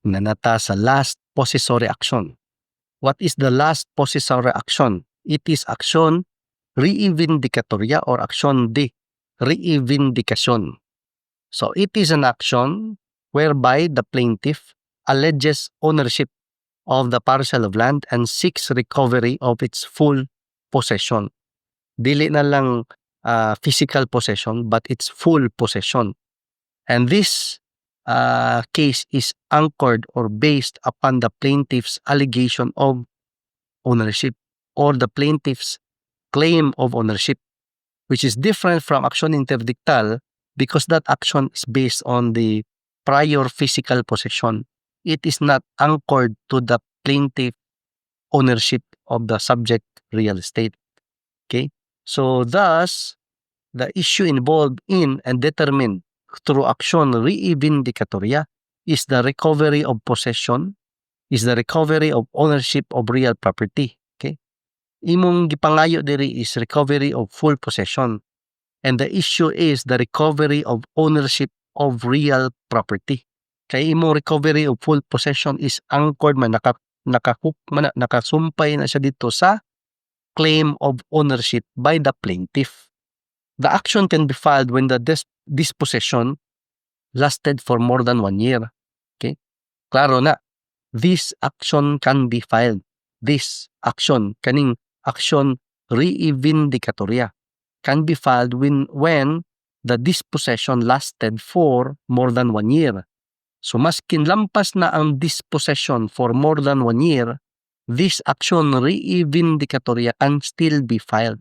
na nata sa last possessory action. What is the last possessory action? It is action reivindicatoria or action de reivindication. So it is an action whereby the plaintiff alleges ownership of the parcel of land and seeks recovery of its full possession. Dili na lang physical possession, but its full possession. And this case is anchored or based upon the plaintiff's allegation of ownership or the plaintiff's claim of ownership, which is different from action interdictal because that action is based on the prior physical possession. It is not anchored to the plaintiff ownership of the subject real estate. Okay? So thus, the issue involved in and determined through action reivindicatoria is the recovery of possession, is the recovery of ownership of real property. Okay? Imong gipangayo diri is recovery of full possession. And the issue is the recovery of ownership of real property. Kaya imong recovery of full possession is anchored man, nakasumpay na siya dito sa claim of ownership by the plaintiff. The action can be filed when the dispossession lasted for more than 1 year. Okay? Klaro na, this action can be filed. This action, kaning action reivindicatoria, can be filed when the dispossession lasted for more than 1 year. So maskin lampas na ang dispossession for more than 1 year, this action reivindicatoria can still be filed.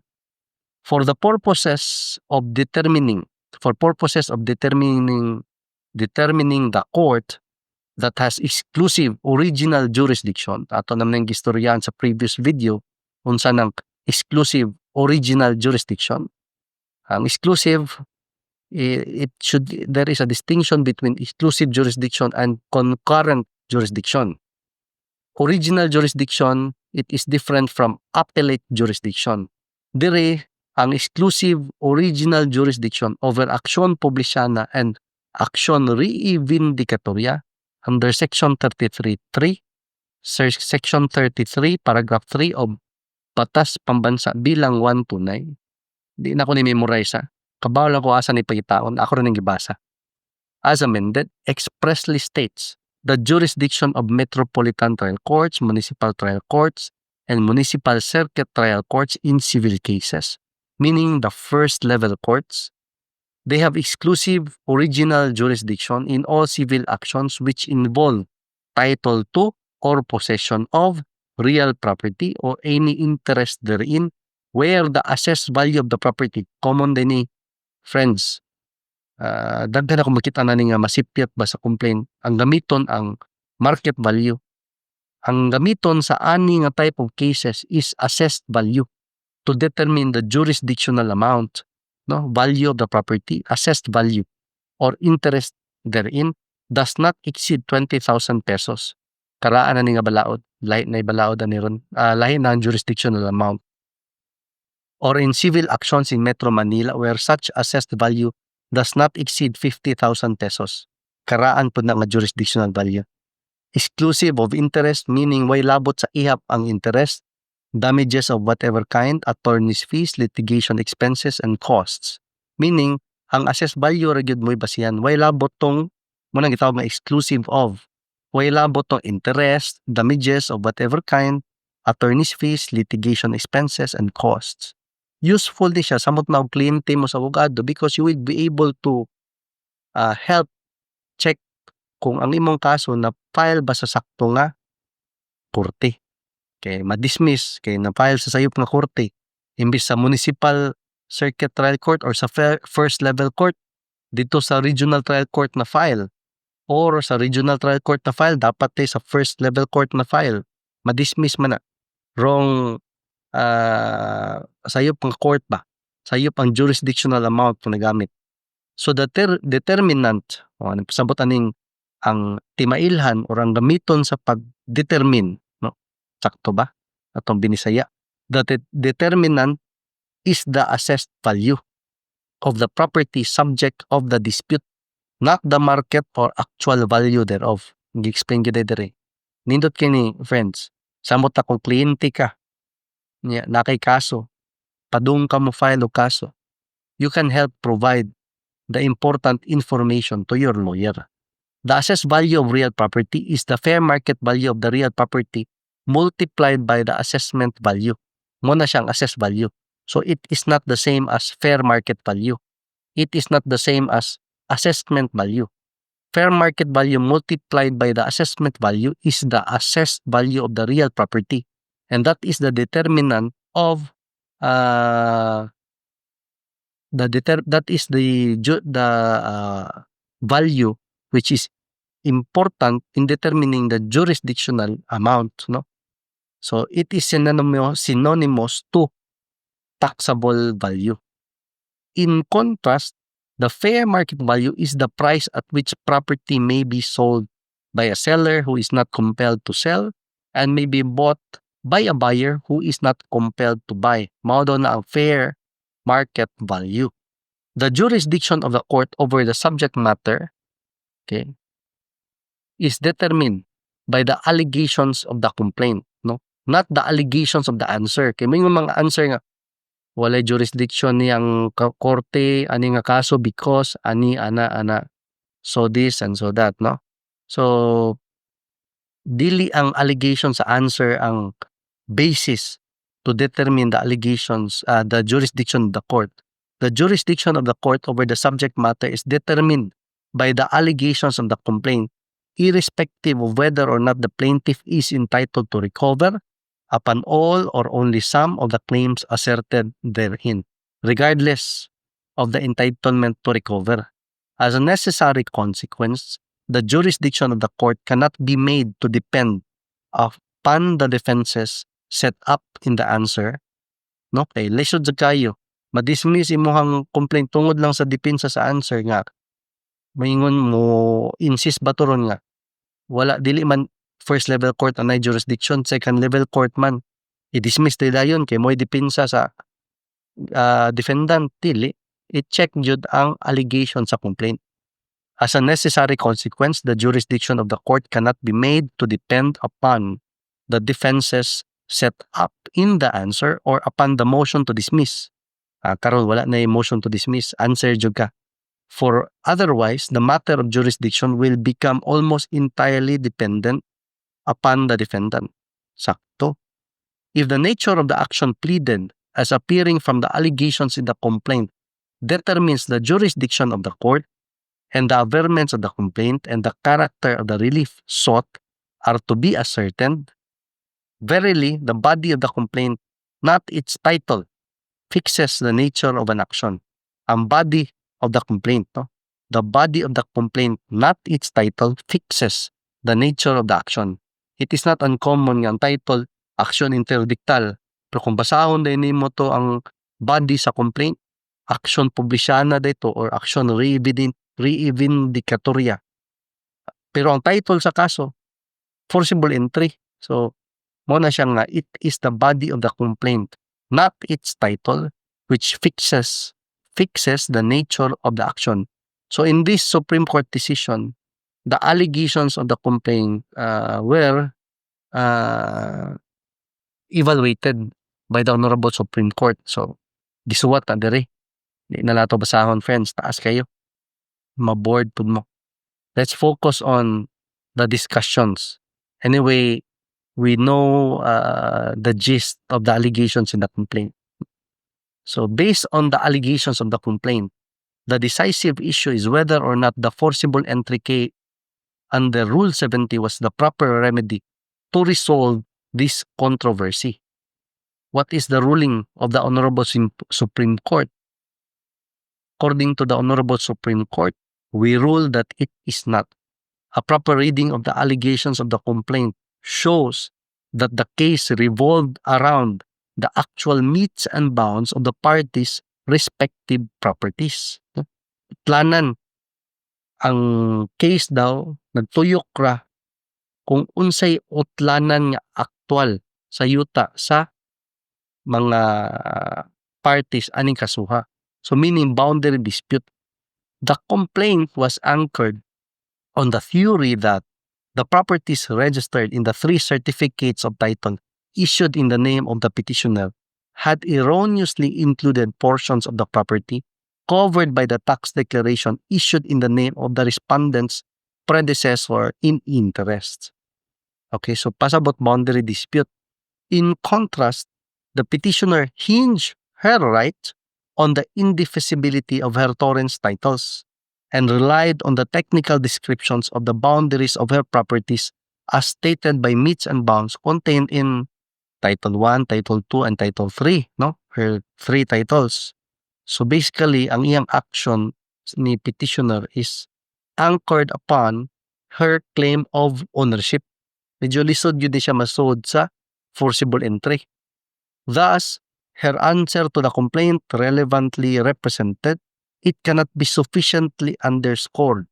For purposes of determining the court that has exclusive original jurisdiction. Ato naman yung gistoryahan sa previous video unsa ng exclusive original jurisdiction. Exclusive, there is a distinction between exclusive jurisdiction and concurrent jurisdiction. Original jurisdiction, it is different from appellate jurisdiction. Dire, ang exclusive original jurisdiction over action publicana and action reivindicatoria under Section 33.3, Section 33, Paragraph 3 of Batas Pambansa bilang 129. Di na ko ni-memorize Kabaw lang ko asa ni pagitaon, ako rin ang gibasa. As amended, expressly states the jurisdiction of metropolitan trial courts, municipal trial courts, and municipal circuit trial courts in civil cases, meaning the first level courts. They have exclusive original jurisdiction in all civil actions which involve title to or possession of real property or any interest therein where the assessed value of the property, common din ni friends. Daghan ako makita na ni nga masipyat ba sa complaint, ang gamiton ang market value. Ang gamiton sa ani nga type of cases is assessed value to determine the jurisdictional amount, no, value of the property, assessed value or interest therein does not exceed 20,000 pesos. Karaan na ni nga balaod, lahi na ibalaod ani ron, lahi na ang jurisdictional amount. Or in civil actions in Metro Manila where such assessed value does not exceed 50,000 pesos. Karaan po na nga jurisdictional value. Exclusive of interest, meaning way labot sa ihap ang interest, damages of whatever kind, attorney's fees, litigation expenses, and costs. Meaning, ang assessed value ragyod mo'y basihan. Way labot tong, muna gitawag na exclusive of. Way labot tong interest, damages of whatever kind, attorney's fees, litigation expenses, and costs. Useful din siya samot na og kliyente mo sa abogado because you will be able to help check kung ang imong kaso na file ba sa sakto nga korte. Kay ma-dismiss, kay na-file sa sayop nga korte. Imbis sa municipal circuit trial court or sa first level court, dito sa regional trial court na file or sa regional trial court na file, dapat sa first level court na file. Ma-dismiss man na. Wrong sayop nga court ba? Sayop ang jurisdictional amount kung nagamit. So the determinant, sabot aning ang timailhan or ang gamiton sa pag-determine, no? Sakto ba? Atong binisaya. The determinant is the assessed value of the property subject of the dispute, not the market or actual value thereof. gi-explain gyud diri. Nindot kini friends, samot na kung kliyente ka nya na kay kaso, padung ka mo file og kaso, you can help provide the important information to your lawyer. The assessed value of real property is the fair market value of the real property multiplied by the assessment value. Mo na siyang assessed value. So it is not the same as fair market value. It is not the same as assessment value. Fair market value multiplied by the assessment value is the assessed value of the real property. And that is the determinant of value which is important in determining the jurisdictional amount, no? So it is synonymous to taxable value. In contrast, the fair market value is the price at which property may be sold by a seller who is not compelled to sell and may be bought by a buyer who is not compelled to buy. Mao daw na ang fair market value. The jurisdiction of the court over the subject matter, okay, is determined by the allegations of the complaint, no? Not the allegations of the answer. Kay may mga answer nga walay jurisdiction niyang korte ani nga kaso because ani ana so this and so that, no? So dili ang allegation sa answer ang basis to determine the allegations, the jurisdiction of the court. The jurisdiction of the court over the subject matter is determined by the allegations of the complaint, irrespective of whether or not the plaintiff is entitled to recover upon all or only some of the claims asserted therein, regardless of the entitlement to recover. As a necessary consequence, the jurisdiction of the court cannot be made to depend upon the defenses set up in the answer. No? Kay lisod jud kayo, ma-dismiss imuhang complaint tungod lang sa depensa sa answer nga. Maingon mo insist ba turon nga wala dili man first level court anay jurisdiction, second level court man i-dismiss nila yun kay mo'y depensa sa defendant, dili i-check jud ang allegation sa complaint. As a necessary consequence, the jurisdiction of the court cannot be made to depend upon the defenses set up in the answer or upon the motion to dismiss. Karon wala na yung motion to dismiss, answer jud ka. For otherwise, the matter of jurisdiction will become almost entirely dependent upon the defendant. Sakto. If the nature of the action pleaded as appearing from the allegations in the complaint determines the jurisdiction of the court, and the averments of the complaint and the character of the relief sought are to be ascertained, verily the body of the complaint, not its title, fixes the nature of an action. Ang body of the complaint, no? The body of the complaint, not its title, fixes the nature of the action. It is not uncommon nga ang title, action interdictal. Pero kung basahon din mo to ang body sa complaint, action publisyana dito or action reivindicatoria. Pero ang title sa kaso, forcible entry. So, mo na siya nga, it is the body of the complaint, not its title, which fixes the nature of the action. So, in this Supreme Court decision, the allegations of the complaint were evaluated by the Honorable Supreme Court. So, gisuwat na diri. Di na lato basahon, friends. Taas kayo. Ma-board po mo. Let's focus on the discussions. Anyway, we know the gist of the allegations in the complaint. So, based on the allegations of the complaint, the decisive issue is whether or not the forcible entry under Rule 70 was the proper remedy to resolve this controversy. What is the ruling of the Honorable Supreme Court? According to the Honorable Supreme Court, we rule that it is not. A proper reading of the allegations of the complaint shows that the case revolved around the actual metes and bounds of the parties' respective properties. Planan ang case daw nagtuyok ra kung unsay utlanan nga aktual sa yuta sa mga parties aning kasuha. So meaning boundary dispute. The complaint was anchored on the theory that the properties registered in the 3 certificates of title issued in the name of the petitioner had erroneously included portions of the property covered by the tax declaration issued in the name of the respondent's predecessor in interest. Okay, so pasabot boundary dispute. In contrast, the petitioner hinged her right on the indivisibility of her torrents titles and relied on the technical descriptions of the boundaries of her properties as stated by metes and bounds contained in Title 1, Title 2, and Title 3, no? Her 3 titles. So basically, ang iyang action ni petitioner is anchored upon her claim of ownership. Medyo lisod yun siya masod sa forcible entry. Thus, her answer to the complaint relevantly represented, it cannot be sufficiently underscored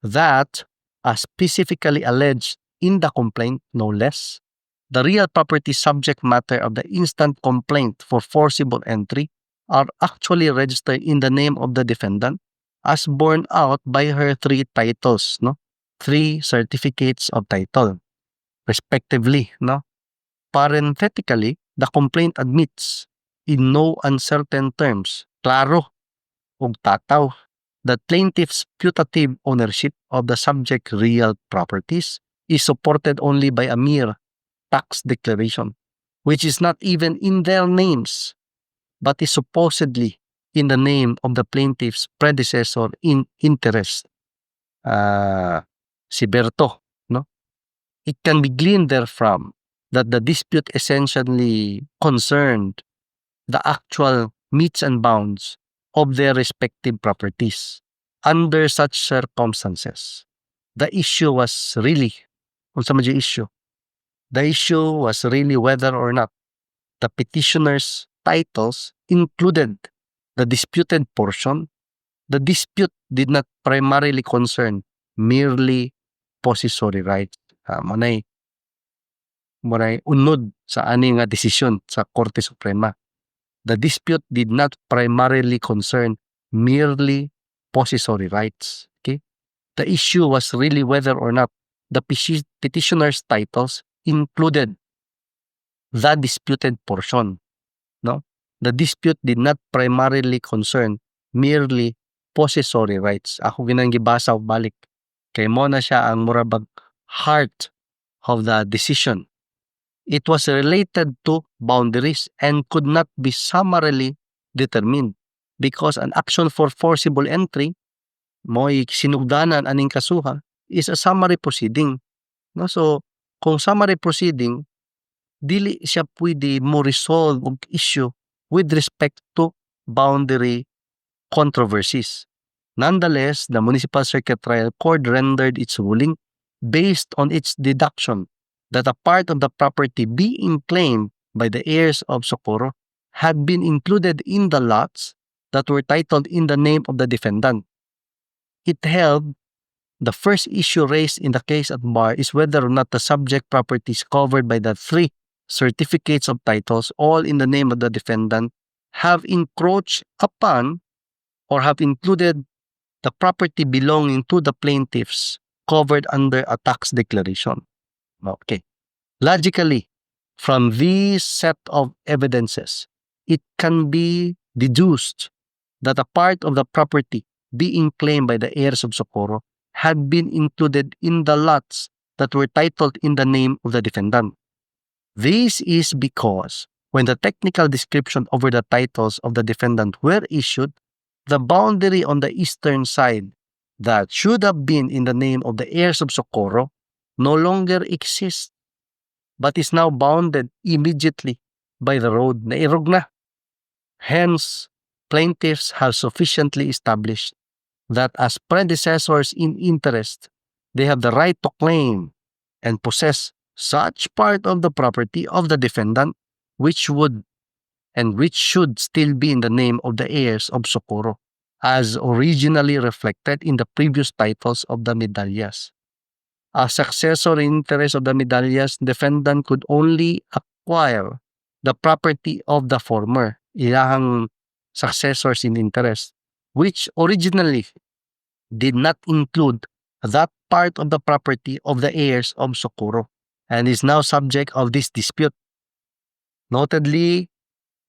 that, as specifically alleged in the complaint, no less, the real property subject matter of the instant complaint for forcible entry are actually registered in the name of the defendant as borne out by her 3 titles, no? 3 certificates of title, respectively, no? Parenthetically, the complaint admits in no uncertain terms, klaro ug tataw, that plaintiff's putative ownership of the subject real properties is supported only by a mere tax declaration, which is not even in their names, but is supposedly in the name of the plaintiff's predecessor in interest, si Berto. No? It can be gleaned therefrom that the dispute essentially concerned the actual metes and bounds of their respective properties. Under such circumstances, the issue was really, unsa man yung issue? The issue was really whether or not the petitioner's titles included the disputed portion. The dispute did not primarily concern merely possessory rights. Manay unod sa ani nga desisyon sa Korte Suprema. The dispute did not primarily concern merely possessory rights. Okay? The issue was really whether or not the petitioner's titles included the disputed portion. No? The dispute did not primarily concern merely possessory rights. Ako ginang gibasa og balik. Kay mo na siya ang murabag heart of the decision. It was related to boundaries and could not be summarily determined because an action for forcible entry, mo'y sinugdanan aning kasuhan, is a summary proceeding. No? So, kung summary proceeding, dili siya pwede mo resolve og issue with respect to boundary controversies. Nonetheless, the Municipal Circuit Trial Court rendered its ruling based on its deduction that a part of the property being claimed by the heirs of Socorro had been included in the lots that were titled in the name of the defendant. It held the first issue raised in the case at bar is whether or not the subject properties covered by the 3 certificates of titles, all in the name of the defendant, have encroached upon or have included the property belonging to the plaintiffs covered under a tax declaration. Okay. Logically, from these set of evidences, it can be deduced that a part of the property being claimed by the heirs of Socorro had been included in the lots that were titled in the name of the defendant. This is because when the technical description over the titles of the defendant were issued, the boundary on the eastern side that should have been in the name of the heirs of Socorro no longer exists, but is now bounded immediately by the road. Nairog na. Hence, plaintiffs have sufficiently established that as predecessors in interest, they have the right to claim and possess such part of the property of the defendant which should still be in the name of the heirs of Socorro, as originally reflected in the previous titles of the medallas. As successor in interest of the medallas, defendant could only acquire the property of the former, ilahang successors in interest, which originally did not include that part of the property of the heirs of Socorro and is now subject of this dispute. Notedly,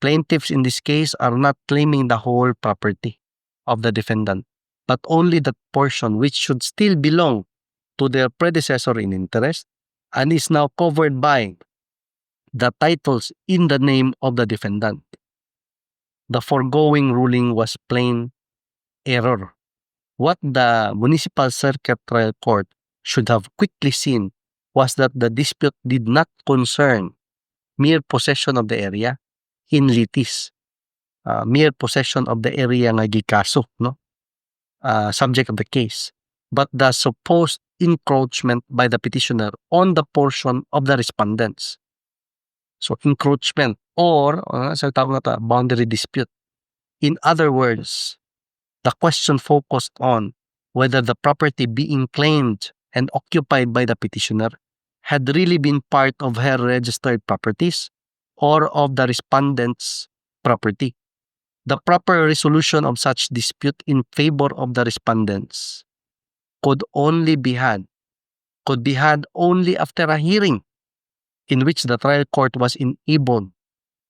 plaintiffs in this case are not claiming the whole property of the defendant, but only that portion which should still belong to their predecessor in interest and is now covered by the titles in the name of the defendant. The foregoing ruling was plain error. What the Municipal Circuit Trial Court should have quickly seen was that the dispute did not concern mere possession of the area in litis. Mere possession of the area nga gikaso, no? Subject of the case, but the supposed encroachment by the petitioner on the portion of the respondents. So encroachment or sa tawag na to, boundary dispute. In other words, the question focused on whether the property being claimed and occupied by the petitioner had really been part of her registered properties or of the respondent's property. The proper resolution of such dispute in favor of the respondents could be had only after a hearing in which the trial court was enabled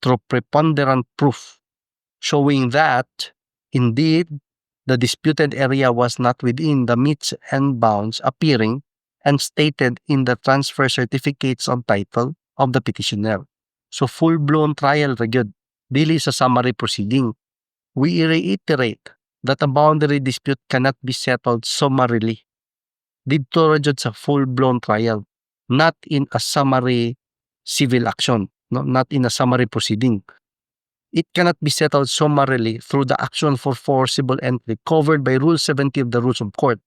through preponderant proof showing that, indeed, the disputed area was not within the metes and bounds appearing and stated in the transfer certificates of title of the petitioner. So full-blown trial ra gyud, dili sa summary proceeding. We reiterate that a boundary dispute cannot be settled summarily. Dito ra gyud sa full-blown trial, not in a summary civil action, no? Not in a summary proceeding. It cannot be settled summarily through the action for forcible entry covered by Rule 70 of the Rules of Court.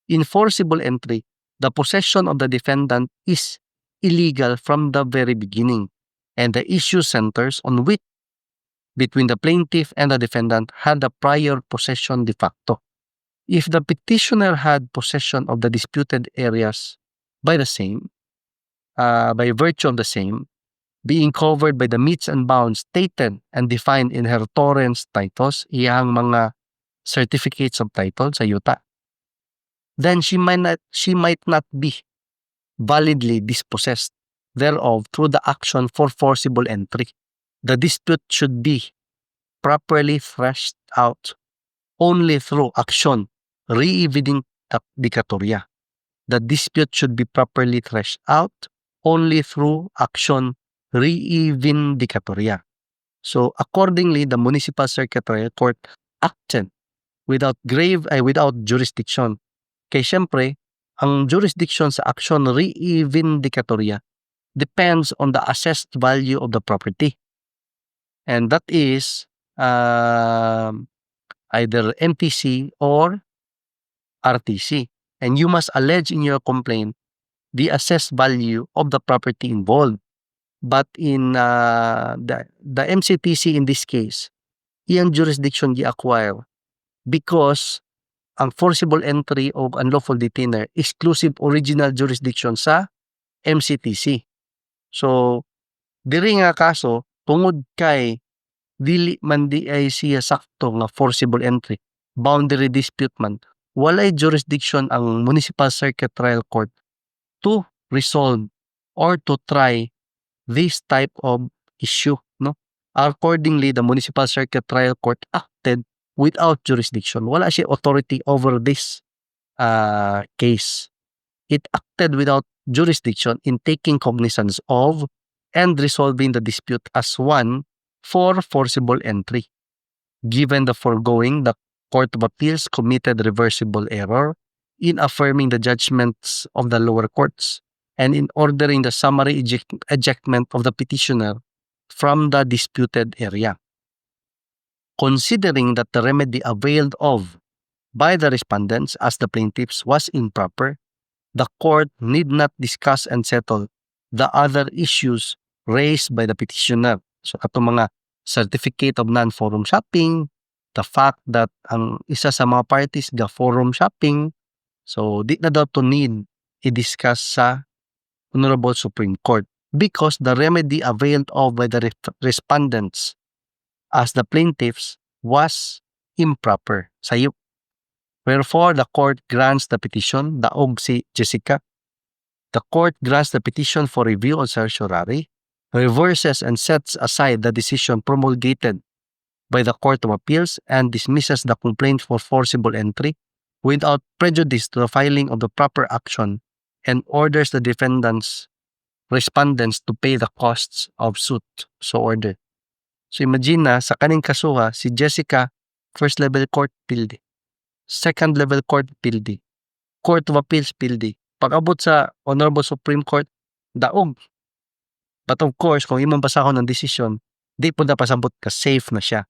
In forcible entry, the possession of the defendant is illegal from the very beginning, and the issue centers on which between the plaintiff and the defendant had a prior possession de facto. If the petitioner had possession of the disputed areas by virtue of the same, being covered by the metes and bounds stated and defined in her torrents titles, iyang mga certificates of title sa yuta, then she might not be validly dispossessed thereof through the action for forcible entry. The dispute should be properly threshed out only through action reivindicatoria. The dispute should be properly threshed out only through action reivindicatoria. So accordingly, the Municipal Circuit Trial Court acted without jurisdiction. Kaya syempre, ang jurisdiction sa action reivindicatoria depends on the assessed value of the property. And that is either MTC or RTC. And you must allege in your complaint the assessed value of the property involved. But in the MCTC in this case, iyang jurisdiction gi-acquire because ang forcible entry of unlawful detainer exclusive original jurisdiction sa MCTC. So, diri nga kaso, tungod kay dili man di ay siya sakto nga forcible entry, boundary dispute man, walay jurisdiction ang Municipal Circuit Trial Court to resolve or to try this type of issue, no? Accordingly, the Municipal Circuit Trial Court acted without jurisdiction. Wala siya authority over this case. It acted without jurisdiction in taking cognizance of and resolving the dispute as one for forcible entry. Given the foregoing, the Court of Appeals committed reversible error in affirming the judgments of the lower courts and in ordering the summary ejectment of the petitioner from the disputed area. Considering that the remedy availed of by the respondents as the plaintiffs was improper, the court need not discuss and settle the other issues raised by the petitioner. So atong mga certificate of non-forum shopping, the fact that ang isa sa mga parties ga forum shopping, so di na daw to need i-discuss sa Honorable Supreme Court because the remedy availed of by the respondents as the plaintiffs was improper. Sayop. Wherefore, the court grants the petition, daog si Jessica. The court grants the petition for review on certiorari, reverses and sets aside the decision promulgated by the Court of Appeals and dismisses the complaint for forcible entry without prejudice to the filing of the proper action and orders the respondents to pay the costs of suit. So order. So imagine na sa kaning kasuha, si Jessica, first level court, pildi. Second level court, pildi. Court of Appeals, pildi. Pag-abot sa Honorable Supreme Court, daog. But of course, kung imong basahon ng decision, di po na pasabot ka, safe na siya.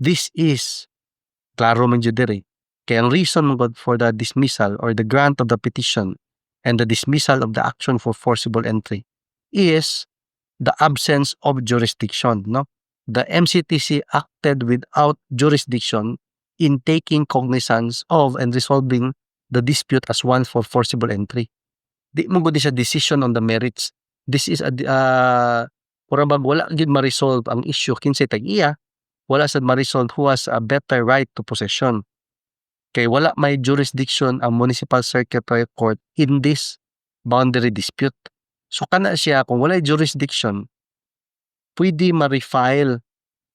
This is, klaro man dyan diri. Kaya ang reason God for the dismissal or the grant of the petition and the dismissal of the action for forcible entry is the absence of jurisdiction. No? The MCTC acted without jurisdiction in taking cognizance of and resolving the dispute as one for forcible entry. Di mo gudi siya decision on the merits. This is a kurang wala gid ma-resolve ang issue kinsay tag-iya, wala sad ma-resolve who has a better right to possession. Kay wala may jurisdiction ang Municipal Circuit Court in this boundary dispute. So kana siya kung wala jurisdiction, pwede ma-refile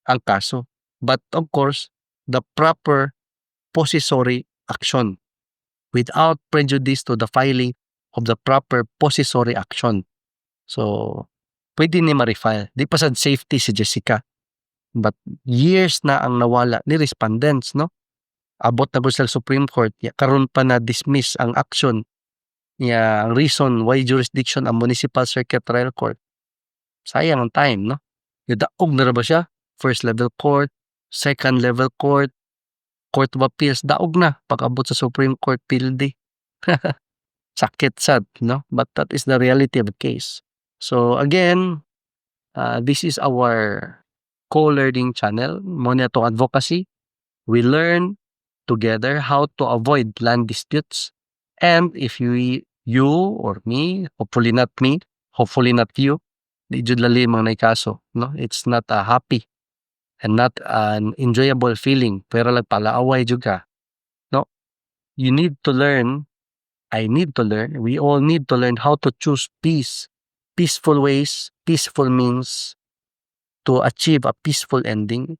ang kaso. But of course, the proper possessory action without prejudice to the filing of the proper possessory action. So, pwede ni ma-refile. Di pa sad safety si Jessica. But years na ang nawala ni respondents, no? Abot na sa Supreme Court, karon pa na dismiss ang action niya, ang reason why jurisdiction ang Municipal Circuit Trial Court. Sayang ang time, no? Daog na ba siya? First level court, second level court, Court of Appeals, daog na pag-abot sa Supreme Court, pildi. Sakit sad, no? But that is the reality of the case. So again, this is our co-learning channel, Muna to Advocacy. We learn together how to avoid land disputes. And if you or me, hopefully not me, hopefully not you, di jud lalim ang naikaso, no? It's not a happy and not an enjoyable feeling, pero lang palaaway jud ka, no? You need to learn, I need to learn, we all need to learn how to choose peace, peaceful ways, peaceful means to achieve a peaceful ending.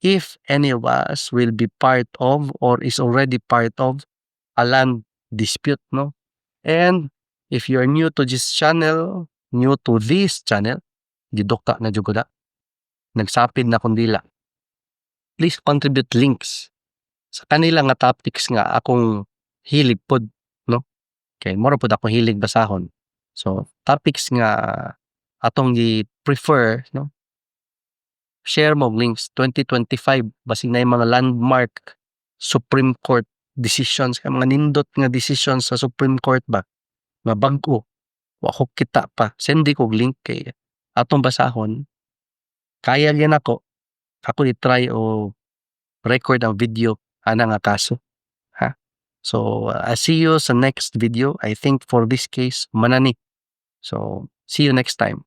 If any of us will be part of or is already part of a land dispute, no? And if you're new to this channel, gidokta na jud ko da. Nagsapid na kundila. Please contribute links sa kanila nga topics nga akong hilig pod, no? Kay mora pod ako hilig basahon. So topics nga atong gi-prefer, no? Share mo links 2025 basig na yung mga landmark Supreme Court decisions, kay mga nindot nga decisions sa Supreme Court ba nga bag-o wa ko kita pa, sendi ko link kay atong basahon. Kaya yan ako i-try o record ang video ana nga kaso, ha? So I see you sa next video. I think for this case manani. So see you next time.